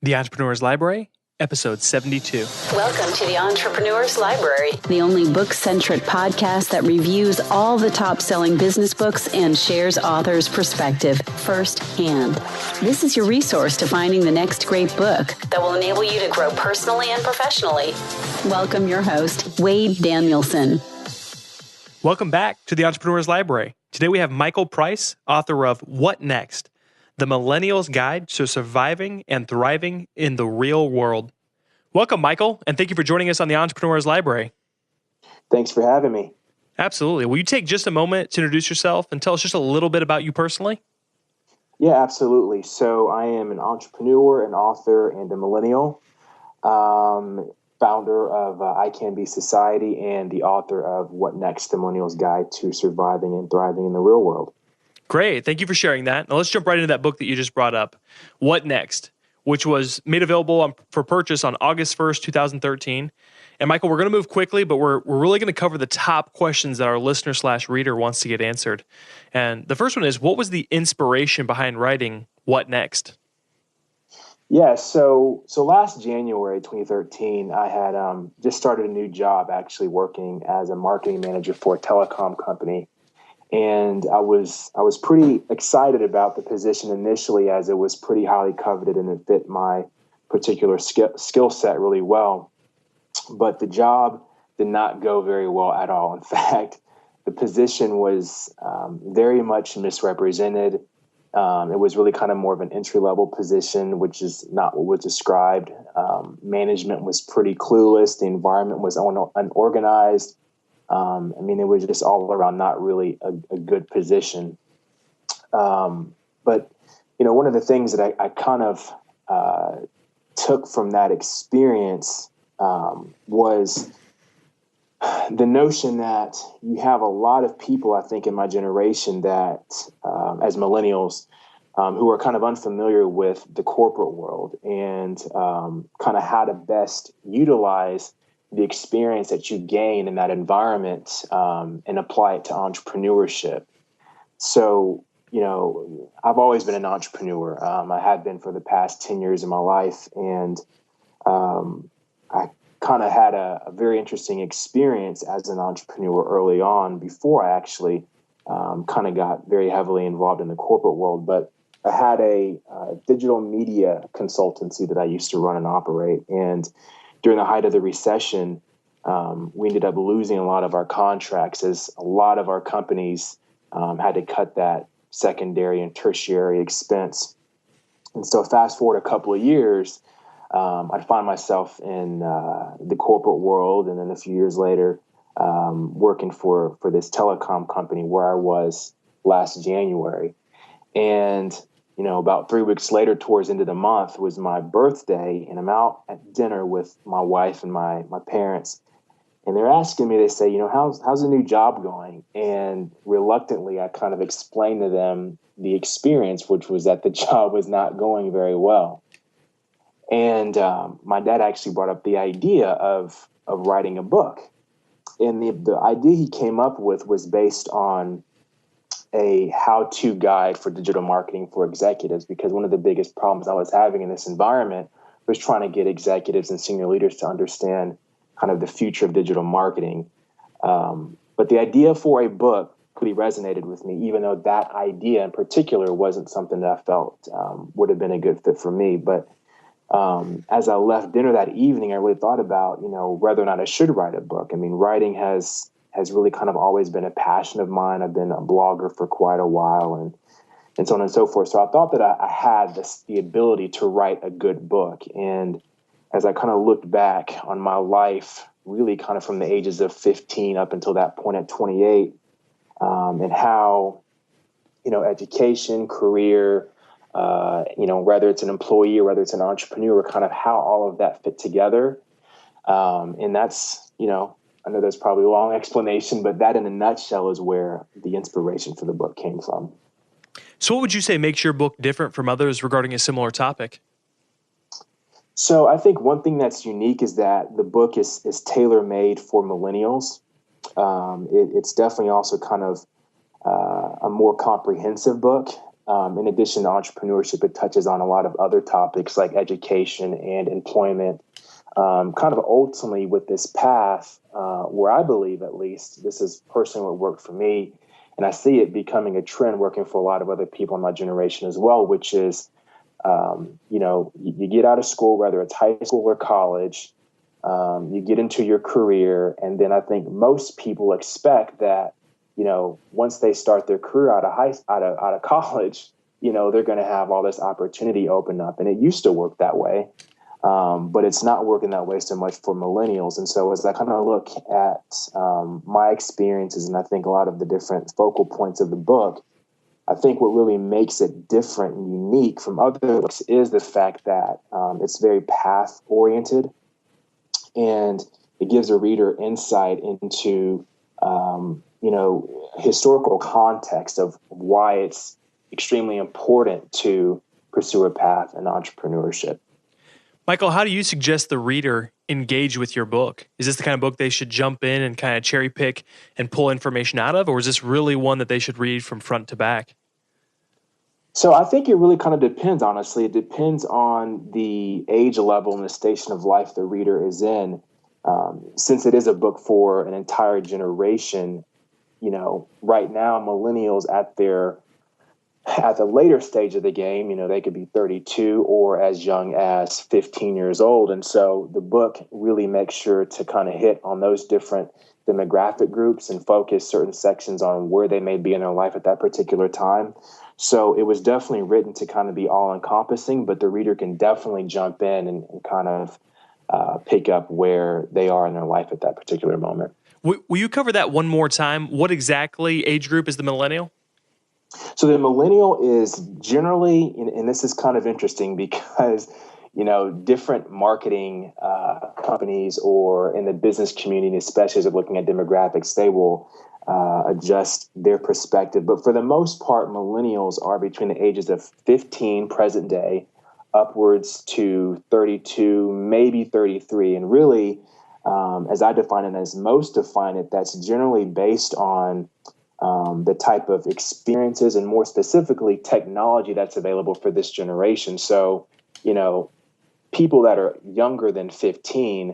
The Entrepreneur's Library, Episode 72. Welcome to the Entrepreneur's Library, the only book-centric podcast that reviews all the top-selling business books and shares authors' perspective firsthand. This is your resource to finding the next great book that will enable you to grow personally and professionally. Welcome your host, Wade Danielson. Welcome back to the Entrepreneur's Library. Today we have Michael Price, author of What Next? The Millennials' Guide to Surviving and Thriving in the Real World. Welcome, Michael, and thank you for joining us on the Entrepreneur's Library. Thanks for having me. Absolutely. Will you take just a moment to introduce yourself and tell us just a little bit about you personally? Yeah, absolutely. So I am an entrepreneur, an author, and a millennial, founder of I Can Be Society and the author of What Next? The Millennials' Guide to Surviving and Thriving in the Real World. Great. Thank you for sharing that. Now let's jump right into that book that you just brought up, What Next?, which was made available for purchase on August 1st, 2013. And Michael, we're going to move quickly, but we're really going to cover the top questions that our listener/reader wants to get answered. And the first one is, what was the inspiration behind writing What Next? Yeah, so last January 2013, I had just started a new job, actually working as a marketing manager for a telecom company. And I was pretty excited about the position initially, as it was pretty highly coveted and it fit my particular skill set really well. But the job did not go very well at all. In fact, the position was very much misrepresented. It was really kind of more of an entry-level position, which is not what was described. Management was pretty clueless. The environment was unorganized. It was just all around not really a good position. But, one of the things that I kind of took from that experience was the notion that you have a lot of people, I think, in my generation that, as millennials, who are kind of unfamiliar with the corporate world and kind of how to best utilize the experience that you gain in that environment and apply it to entrepreneurship. So, I've always been an entrepreneur. I have been for the past 10 years of my life. And I kind of had a very interesting experience as an entrepreneur early on before I actually kind of got very heavily involved in the corporate world. But I had a digital media consultancy that I used to run and operate. And during the height of the recession, we ended up losing a lot of our contracts as a lot of our companies had to cut that secondary and tertiary expense. And so fast forward a couple of years, I find myself in the corporate world, and then a few years later, working for this telecom company where I was last January. And about 3 weeks later, towards the end of the month, was my birthday, and I'm out at dinner with my wife and my parents, and they're asking me, they say, how's the new job going? And reluctantly, I kind of explained to them the experience, which was that the job was not going very well. And my dad actually brought up the idea of writing a book. And the idea he came up with was based on a how-to guide for digital marketing for executives, because one of the biggest problems I was having in this environment was trying to get executives and senior leaders to understand kind of the future of digital marketing. But the idea for a book really resonated with me, even though that idea in particular wasn't something that I felt would have been a good fit for me. But as I left dinner that evening, I really thought about, whether or not I should write a book. I mean, writing has really kind of always been a passion of mine. I've been a blogger for quite a while and so on and so forth. So I thought that I had the ability to write a good book. And as I kind of looked back on my life, really kind of from the ages of 15 up until that point at 28, and how, education, career, whether it's an employee or whether it's an entrepreneur, kind of how all of that fit together. And that's, I know that's probably a long explanation, but that in a nutshell is where the inspiration for the book came from. So what would you say makes your book different from others regarding a similar topic? So I think one thing that's unique is that the book is tailor-made for millennials. It's definitely also kind of a more comprehensive book. in addition to entrepreneurship, it touches on a lot of other topics like education and employment. Kind of ultimately with this path, where I believe, at least, this is personally what worked for me, and I see it becoming a trend working for a lot of other people in my generation as well, which is, you get out of school, whether it's high school or college, you get into your career, and then I think most people expect that, once they start their career out of college, they're going to have all this opportunity open up, and it used to work that way. But it's not working that way so much for millennials. And so as I kind of look at my experiences, and I think a lot of the different focal points of the book, I think what really makes it different and unique from other books is the fact that it's very path oriented, and it gives a reader insight into, historical context of why it's extremely important to pursue a path in entrepreneurship. Michael, how do you suggest the reader engage with your book? Is this the kind of book they should jump in and kind of cherry pick and pull information out of, or is this really one that they should read from front to back? So I think it really kind of depends, honestly. It depends on the age level and the station of life the reader is in. Since it is a book for an entire generation, right now, millennials at the later stage of the game, they could be 32 or as young as 15 years old. And so the book really makes sure to kind of hit on those different demographic groups and focus certain sections on where they may be in their life at that particular time. So it was definitely written to kind of be all encompassing, but the reader can definitely jump in and kind of pick up where they are in their life at that particular moment. Will you cover that one more time? What exactly age group is the millennial? So the millennial is generally, and this is kind of interesting because, different marketing companies or in the business community, especially as they're looking at demographics, they will adjust their perspective. But for the most part, millennials are between the ages of 15 present day upwards to 32, maybe 33. And really, as I define it, as most define it, that's generally based on the type of experiences and more specifically technology that's available for this generation. So, people that are younger than 15,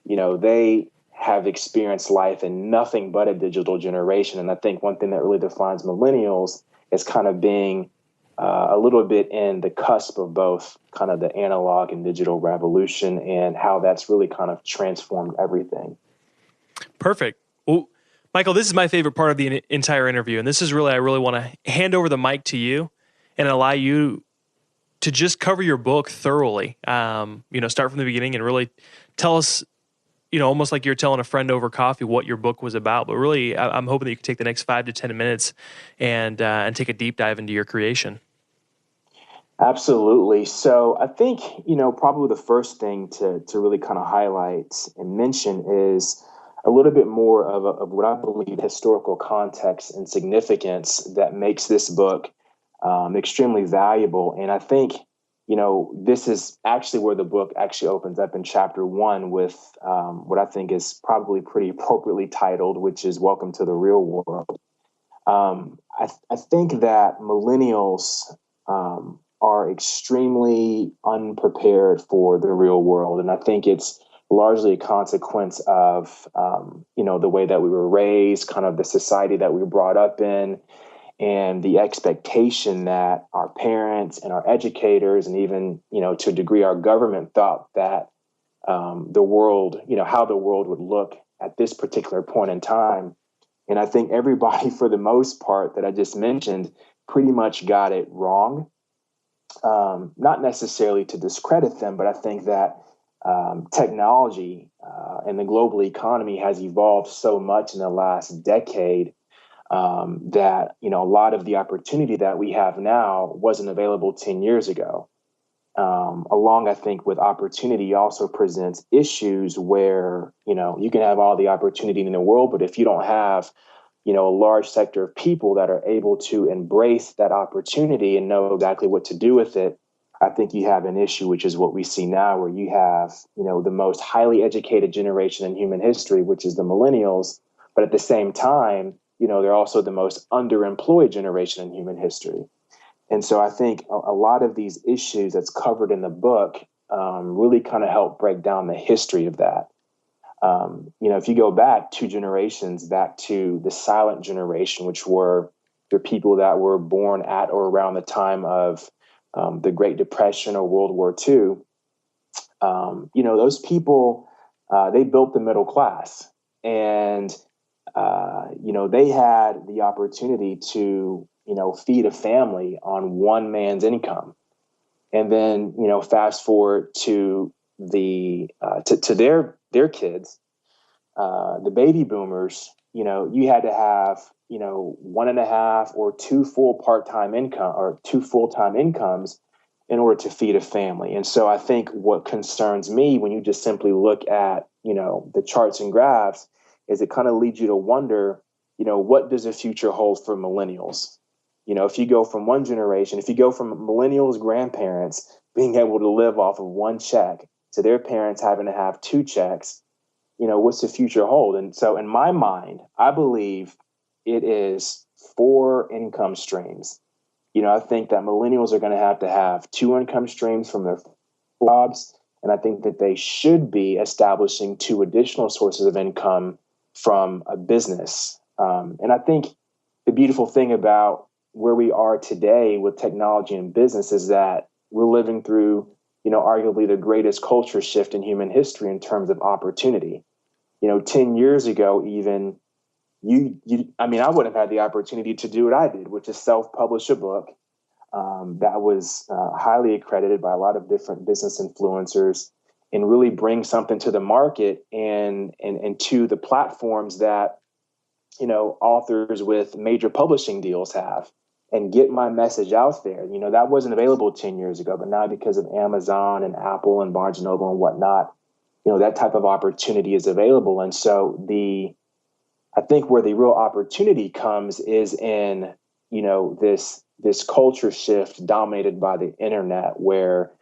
they have experienced life in nothing but a digital generation. And I think one thing that really defines millennials is kind of being a little bit in the cusp of both kind of the analog and digital revolution and how that's really kind of transformed everything. Perfect. Well, Michael, this is my favorite part of the entire interview. And this is really, I really want to hand over the mic to you and allow you to just cover your book thoroughly. Start from the beginning and really tell us, almost like you're telling a friend over coffee what your book was about. But really, I'm hoping that you can take the next 5 to 10 minutes and take a deep dive into your creation. Absolutely. So I think, probably the first thing to really kind of highlight and mention is a little bit more of what I believe historical context and significance that makes this book extremely valuable. And I think, this is actually where the book actually opens up in chapter 1 with what I think is probably pretty appropriately titled, which is Welcome to the Real World. I think that millennials are extremely unprepared for the real world. And I think it's largely a consequence of, the way that we were raised, kind of the society that we were brought up in, and the expectation that our parents and our educators and even, to a degree, our government thought that the world, how the world would look at this particular point in time. And I think everybody, for the most part, that I just mentioned, pretty much got it wrong. Not necessarily to discredit them, but I think that technology and the global economy has evolved so much in the last decade that, a lot of the opportunity that we have now wasn't available 10 years ago. Along, I think, with opportunity also presents issues where, you can have all the opportunity in the world, but if you don't have, a large sector of people that are able to embrace that opportunity and know exactly what to do with it, I think you have an issue, which is what we see now, where you have, the most highly educated generation in human history, which is the millennials. But at the same time, they're also the most underemployed generation in human history. And so I think a lot of these issues that's covered in the book really kind of help break down the history of that. If you go back 2 generations, back to the silent generation, which were the people that were born at or around the time of the Great Depression or World War II, those people, they built the middle class. And, they had the opportunity to, feed a family on one man's income. And then, fast forward to to their kids, the baby boomers, you had to have, 1.5 or 2 full part-time income or 2 full-time incomes in order to feed a family. And so I think what concerns me when you just simply look at, the charts and graphs is it kind of leads you to wonder, what does the future hold for millennials? If you go from one generation, if you go from millennials' grandparents being able to live off of one check to their parents having to have 2 checks, what's the future hold? And so in my mind, I believe it is 4 income streams. I think that millennials are going to have 2 income streams from their jobs. And I think that they should be establishing 2 additional sources of income from a business. And I think the beautiful thing about where we are today with technology and business is that we're living through, arguably the greatest culture shift in human history in terms of opportunity. 10 years ago, even I wouldn't have had the opportunity to do what I did, which is self-publish a book that was highly accredited by a lot of different business influencers and really bring something to the market and to the platforms that, authors with major publishing deals have and get my message out there. That wasn't available 10 years ago, but now because of Amazon and Apple and Barnes and Noble and whatnot, that type of opportunity is available. And so I think where the real opportunity comes is in, this culture shift dominated by the internet where,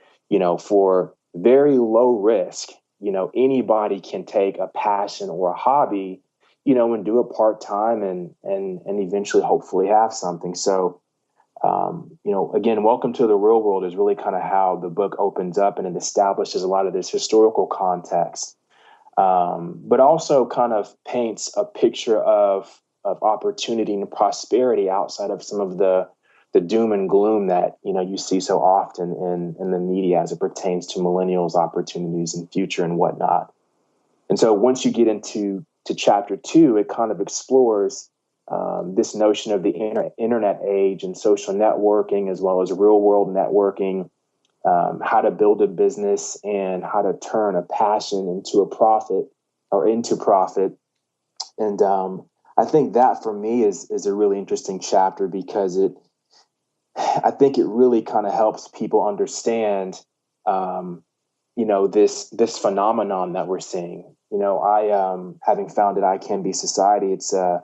for very low risk, anybody can take a passion or a hobby, and do it part-time and eventually hopefully have something. So, again, welcome to the real world is really kind of how the book opens up, and it establishes a lot of this historical context. But also kind of paints a picture of opportunity and prosperity outside of some of the doom and gloom that you see so often in the media as it pertains to millennials' opportunities and future and whatnot. And so once you get into chapter 2, it kind of explores this notion of the internet age and social networking as well as real world networking. How to build a business and how to turn a passion into a profit or into profit. And I think that for me is a really interesting chapter because I think it really kind of helps people understand, this phenomenon that we're seeing. Having founded I Can Be Society, it's a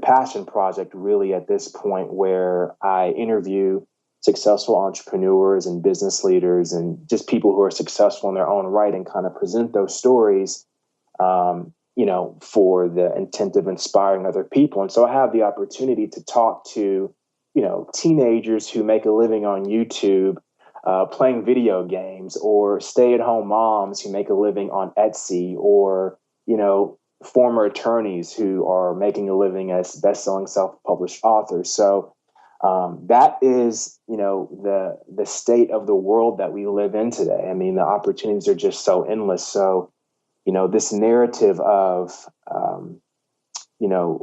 passion project really at this point where I interview successful entrepreneurs and business leaders and just people who are successful in their own right and kind of present those stories, for the intent of inspiring other people. And so I have the opportunity to talk to, teenagers who make a living on YouTube, playing video games, or stay-at-home moms who make a living on Etsy, or, former attorneys who are making a living as best-selling self-published authors. So that is, the state of the world that we live in today. I mean, the opportunities are just so endless. So, this narrative of,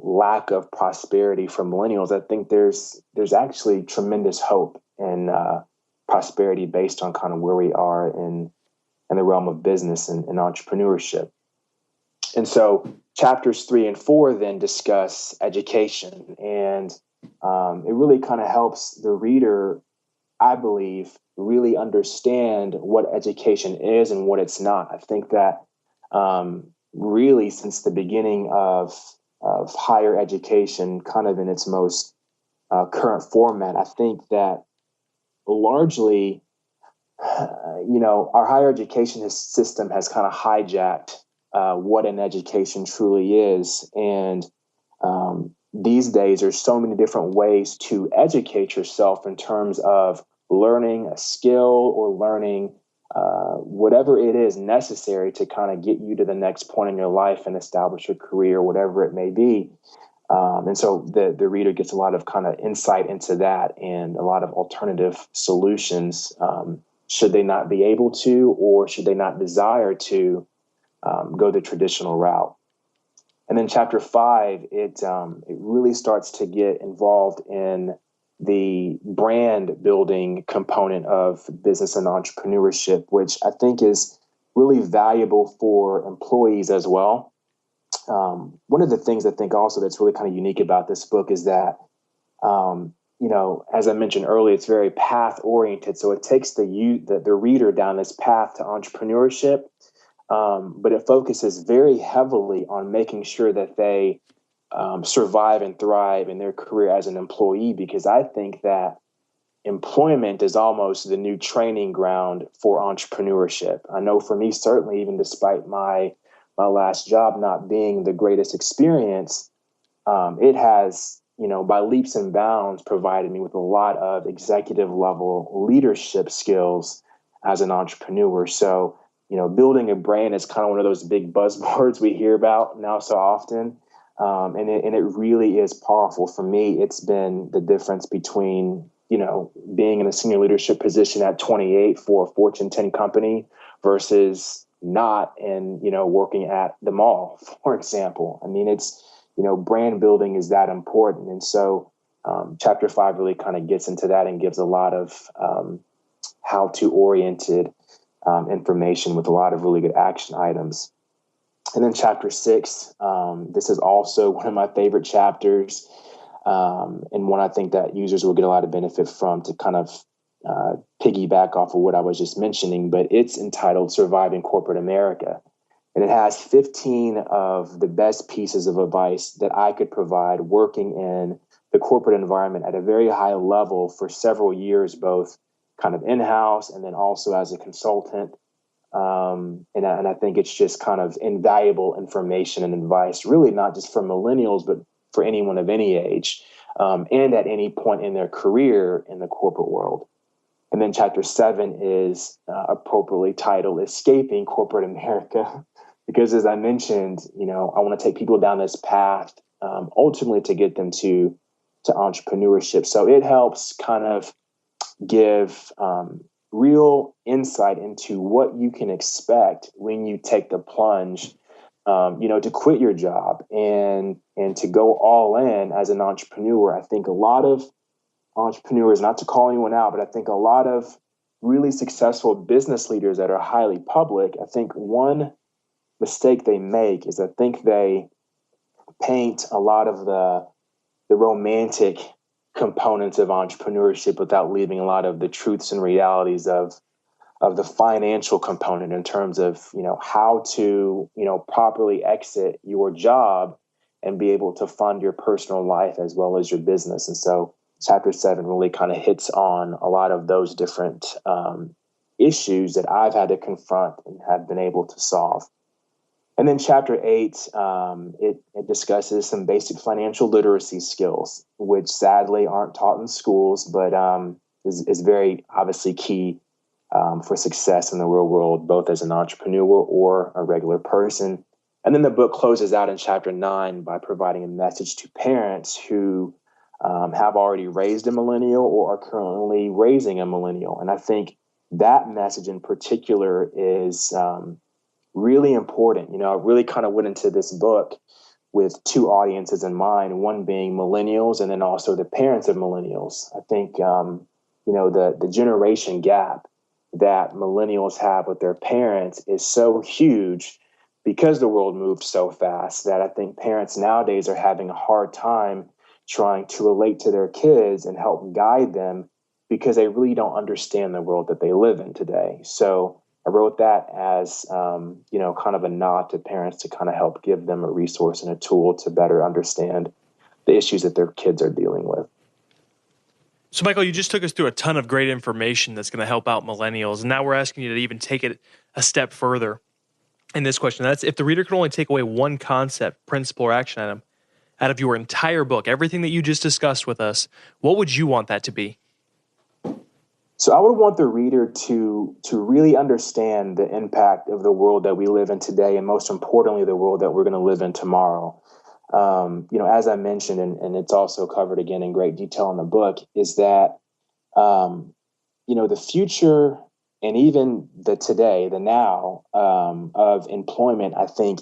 lack of prosperity for millennials, I think there's actually tremendous hope and prosperity based on kind of where we are in the realm of business and entrepreneurship. And so chapters 3 and 4 then discuss education, and it really kind of helps the reader, I believe, really understand what education is and what it's not. I think that really since the beginning of higher education, kind of in its most current format, I think that largely, our higher education system has kind of hijacked what an education truly is. And these days there's so many different ways to educate yourself in terms of learning a skill or learning whatever it is necessary to kind of get you to the next point in your life and establish a career, whatever it may be. And so the reader gets a lot of kind of insight into that and a lot of alternative solutions, should they not be able to, or should they not desire to go the traditional route. And then chapter 5, it really starts to get involved in the brand building component of business and entrepreneurship, which I think is really valuable for employees as well. One of the things I think also that's really kind of unique about this book is that, as I mentioned earlier, it's very path oriented. So it takes the reader down this path to entrepreneurship, but it focuses very heavily on making sure that they survive and thrive in their career as an employee, because I think that employment is almost the new training ground for entrepreneurship. I know for me, certainly, even despite my last job not being the greatest experience, it has, by leaps and bounds, provided me with a lot of executive level leadership skills as an entrepreneur. So, building a brand is kind of one of those big buzzwords we hear about now so often. And it really is powerful. For me, it's been the difference between, being in a senior leadership position at 28 for a Fortune 10 company versus not, and, working at the mall, for example. I mean, it's, brand building is that important. And so chapter 5 really kind of gets into that and gives a lot of how-to oriented information with a lot of really good action items. And then chapter 6, this is also one of my favorite chapters, and one I think that users will get a lot of benefit from, to kind of piggyback off of what I was just mentioning, but it's entitled Surviving Corporate America. And it has 15 of the best pieces of advice that I could provide working in the corporate environment at a very high level for several years, both kind of in-house and then also as a consultant. And I think it's just kind of invaluable information and advice, really not just for millennials, but for anyone of any age, and at any point in their career in the corporate world. And then chapter 7 is appropriately titled Escaping Corporate America, because as I mentioned, I want to take people down this path, ultimately to get them to entrepreneurship. So it helps kind of give real insight into what you can expect when you take the plunge, to quit your job and to go all in as an entrepreneur. I think a lot of entrepreneurs, not to call anyone out, but I think a lot of really successful business leaders that are highly public, I think one mistake they make is I think they paint a lot of the romantic components of entrepreneurship without leaving a lot of the truths and realities of the financial component in terms of, how to, properly exit your job and be able to fund your personal life as well as your business. And so chapter 7 really kind of hits on a lot of those different issues that I've had to confront and have been able to solve. And then chapter 8, it discusses some basic financial literacy skills, which sadly aren't taught in schools, but is very obviously key for success in the real world, both as an entrepreneur or a regular person. And then the book closes out in chapter 9 by providing a message to parents who have already raised a millennial or are currently raising a millennial. And I think that message in particular is really important. I really kind of went into this book with two audiences in mind, one being millennials and then also the parents of millennials. I think, the generation gap that millennials have with their parents is so huge because the world moved so fast that I think parents nowadays are having a hard time trying to relate to their kids and help guide them because they really don't understand the world that they live in today. So I wrote that as, kind of a nod to parents to kind of help give them a resource and a tool to better understand the issues that their kids are dealing with. So, Michael, you just took us through a ton of great information that's going to help out millennials. And now we're asking you to even take it a step further in this question. That's if the reader could only take away one concept, principle, or action item, out of your entire book, everything that you just discussed with us, what would you want that to be? So I would want the reader to really understand the impact of the world that we live in today, and most importantly, the world that we're going to live in tomorrow. As I mentioned, and it's also covered again in great detail in the book, is that the future and even the today, the now of employment, I think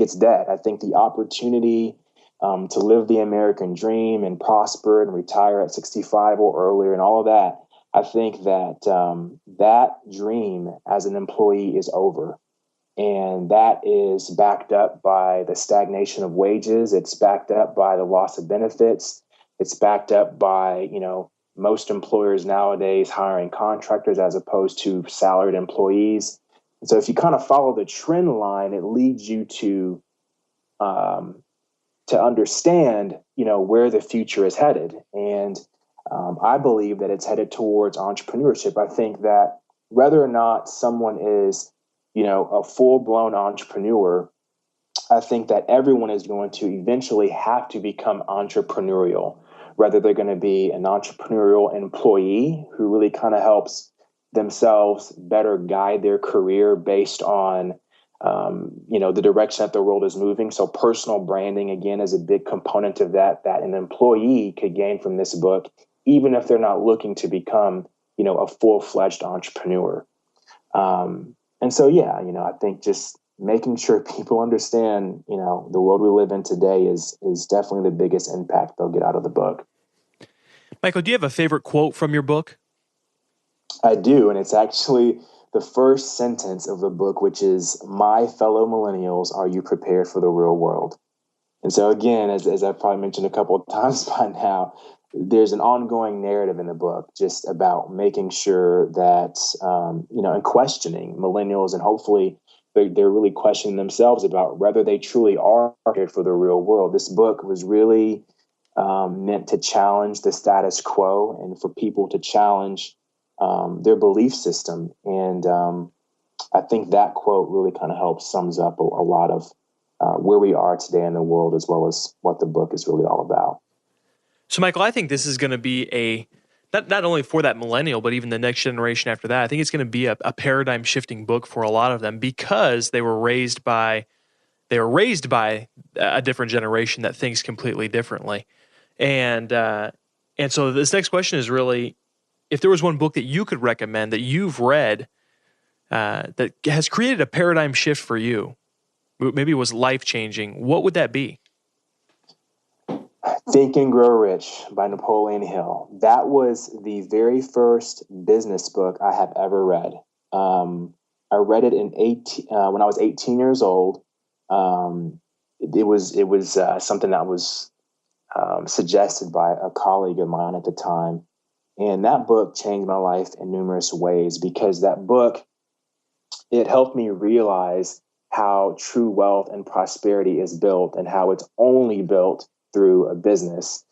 it's dead. I think the opportunity to live the American dream and prosper and retire at 65 or earlier and all of that, I think that that dream as an employee is over. And that is backed up by the stagnation of wages. It's backed up by the loss of benefits. It's backed up by, most employers nowadays hiring contractors as opposed to salaried employees. And so if you kind of follow the trend line, it leads you to understand, where the future is headed. And I believe that it's headed towards entrepreneurship. I think that whether or not someone is, a full-blown entrepreneur, I think that everyone is going to eventually have to become entrepreneurial, whether they're going to be an entrepreneurial employee who really kind of helps themselves better guide their career based on, the direction that the world is moving. So personal branding, again, is a big component of that an employee could gain from this book, even if they're not looking to become, a full-fledged entrepreneur. And so, I think just making sure people understand, the world we live in today is definitely the biggest impact they'll get out of the book. Michael, do you have a favorite quote from your book? I do, and it's actually the first sentence of the book, which is, "My fellow millennials, are you prepared for the real world?" And so again, as I've probably mentioned a couple of times by now, there's an ongoing narrative in the book just about making sure that, and questioning millennials, and hopefully they're really questioning themselves about whether they truly are prepared for the real world. This book was really meant to challenge the status quo and for people to challenge their belief system. And I think that quote really kind of helps sums up a lot of where we are today in the world, as well as what the book is really all about. So, Michael, I think this is going to be not only for that millennial, but even the next generation after that. I think it's going to be a paradigm shifting book for a lot of them, because they were raised by a different generation that thinks completely differently. And so this next question is really, if there was one book that you could recommend that you've read that has created a paradigm shift for you, maybe it was life-changing, what would that be? Think and Grow Rich by Napoleon Hill. That was the very first business book I have ever read. I read it when I was 18 years old. It was something that was suggested by a colleague of mine at the time. And that book changed my life in numerous ways, because that book, it helped me realize how true wealth and prosperity is built, and how it's only built through a business.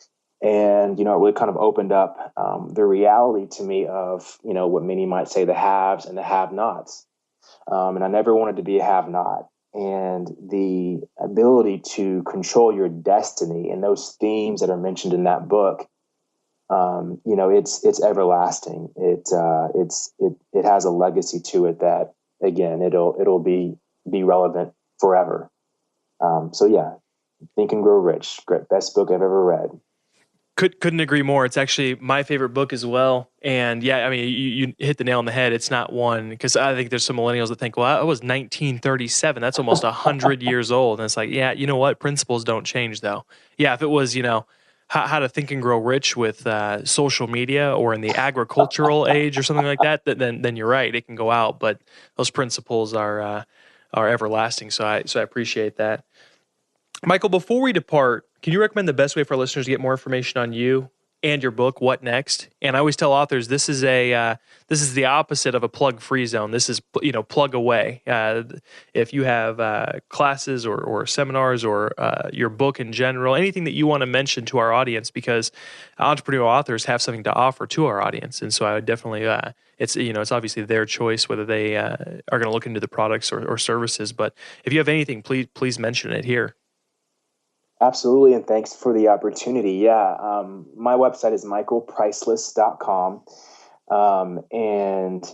And, it really kind of opened up the reality to me of, what many might say the haves and the have-nots. And I never wanted to be a have-not. And the ability to control your destiny and those themes that are mentioned in that book, it's everlasting. It has a legacy to it that, again, it'll be relevant forever. Think and Grow Rich, great, best book I've ever read. Couldn't agree more. It's actually my favorite book as well. And yeah, I mean, you hit the nail on the head. It's not one, because I think there's some millennials that think, well, it was 1937. That's almost 100 years old. And it's like, yeah, you know what? Principles don't change, though. Yeah, if it was, how to think and grow rich with social media, or in the agricultural age or something like that, then you're right. It can go out, but those principles are everlasting. So I appreciate that. Michael, before we depart, can you recommend the best way for our listeners to get more information on you and your book, What Next? And I always tell authors this is the opposite of a plug-free zone. This is plug away. If you have classes or seminars or your book in general, anything that you want to mention to our audience, because entrepreneurial authors have something to offer to our audience, and so I would definitely it's obviously their choice whether they are going to look into the products or services. But if you have anything, please mention it here. Absolutely. And thanks for the opportunity. Yeah. My website is michaelpriceless.com. And,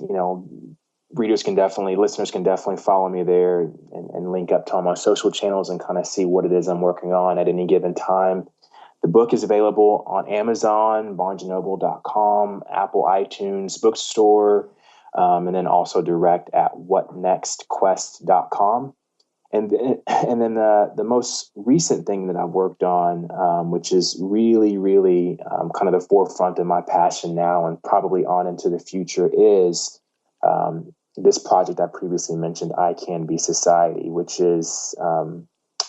listeners can definitely follow me there and link up to all my social channels and kind of see what it is I'm working on at any given time. The book is available on Amazon, barnesandnoble.com, Apple iTunes, bookstore, and then also direct at whatnextquest.com. And then the most recent thing that I've worked on, which is really, really kind of the forefront of my passion now and probably on into the future, is this project I previously mentioned, I Can Be Society, which is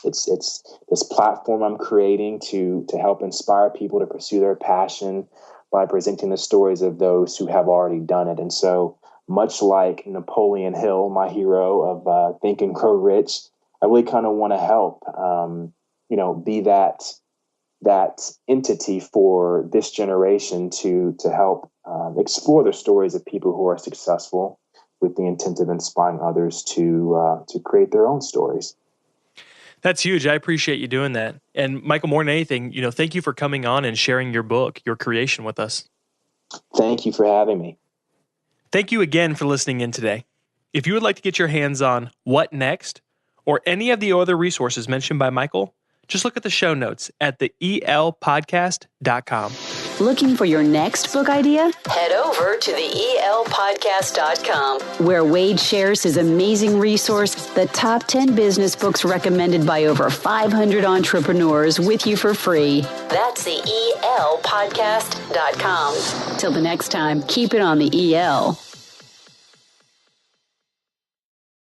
it's this platform I'm creating to help inspire people to pursue their passion by presenting the stories of those who have already done it. And so, much like Napoleon Hill, my hero of Think and Grow Rich, I really kind of want to help, be that entity for this generation to help explore the stories of people who are successful, with the intent of inspiring others to create their own stories. That's huge. I appreciate you doing that. And Michael, more than anything, thank you for coming on and sharing your book, your creation with us. Thank you for having me. Thank you again for listening in today. If you would like to get your hands on What Next or any of the other resources mentioned by Michael, just look at the show notes at the elpodcast.com. Looking for your next book idea? Head over to the elpodcast.com, where Wade shares his amazing resource, the top 10 business books recommended by over 500 entrepreneurs, with you for free. That's the elpodcast.com. Till the next time, keep it on the EL.